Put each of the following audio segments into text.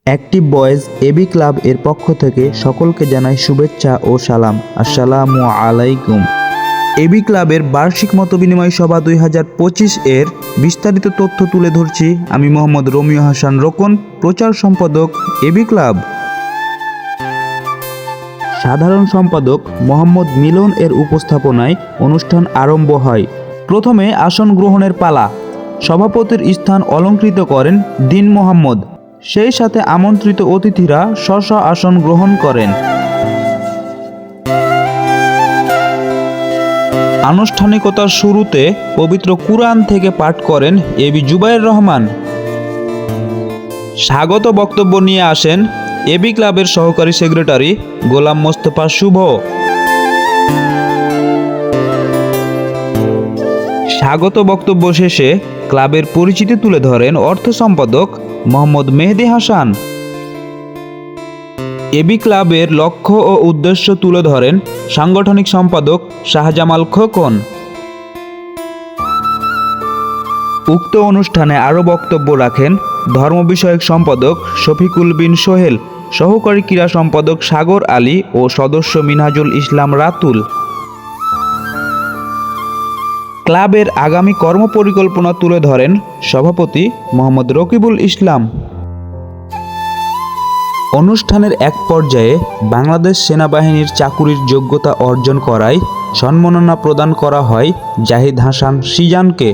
Active boys AB club এর পক্ষ থেকে সকলকে জানাই শুভেচ্ছা ও সালাম। আসসালামু আলাইকুম। এবি ক্লাবের বার্ষিক মতবিনিময় সভা 2025 এর বিস্তারিত তথ্য তুলে ধরছি আমি মোহাম্মদ রোমিও হাসান রোকন, প্রচার সম্পাদক এবি ক্লাব। সাধারণ সম্পাদক মোহাম্মদ মিলন এর উপস্থাপনায় অনুষ্ঠান আরম্ভ হয়। প্রথমে আসন গ্রহণের পালা। সভাপতির স্থান অলঙ্কৃত করেন দিন মোহাম্মদ। সেই সাথে আমন্ত্রিত অতিথিরা স্ব আসন গ্রহণ করেন। আনুষ্ঠানিকতার শুরুতে পবিত্র কুরআন থেকে পাঠ করেন এবি জুবায়ের রহমান। স্বাগত বক্তব্য নিয়ে আসেন এবি ক্লাবের সহকারী সেক্রেটারি গোলাম মোস্তফা শুভ। স্বাগত বক্তব্য শেষে ক্লাবের পরিচিতি তুলে ধরেন অর্থ সম্পাদক মোহাম্মদ মেহেদি হাসান। এবি ক্লাবের লক্ষ্য ও উদ্দেশ্য তুলে ধরেন সাংগঠনিক সম্পাদক শাহজামাল খোকন। উক্ত অনুষ্ঠানে আরও বক্তব্য রাখেন ধর্ম বিষয়ক সম্পাদক শফিকুল বিন সোহেল, সহকারী ক্রীড়া সম্পাদক সাগর আলী ও সদস্য মিনহাজুল ইসলাম রাতুল। ক্লাবের আগামী কর্মপরিকল্পনা তুলে ধরেন সভাপতি মোহাম্মদ রকিবুল ইসলাম। অনুষ্ঠানের এক পর্যায়ে বাংলাদেশ সেনাবাহিনীর চাকুরির যোগ্যতা অর্জন করায় সম্মাননা প্রদান করা হয় জাহিদ হাসান সিজানকে।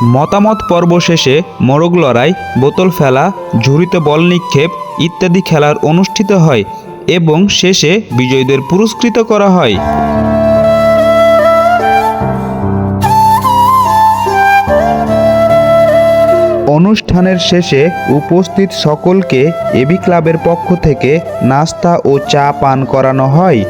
মতামত পর্ব শেষে মোরগ লড়াই, বোতল ফেলা, ঝুড়িতে বল নিক্ষেপ ইত্যাদি খেলার অনুষ্ঠিত হয় এবং শেষে বিজয়ীদের পুরস্কৃত করা হয়। অনুষ্ঠানের শেষে উপস্থিত সকলকে এবি ক্লাবের পক্ষ থেকে নাস্তা ও চা পান করানো হয়।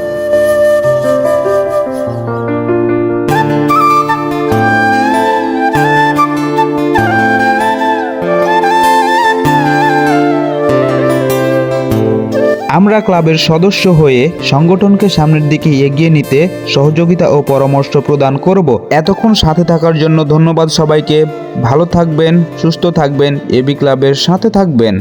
আমরা ক্লাবের সদস্য হয়ে সংগঠনকে সামনের দিকে এগিয়ে নিতে সহযোগিতা ও পরামর্শ প্রদান করব। এতক্ষণ সাথে থাকার জন্য ধন্যবাদ সবাইকে। ভালো থাকবেন, সুস্থ থাকবেন, এবি ক্লাবের সাথে থাকবেন।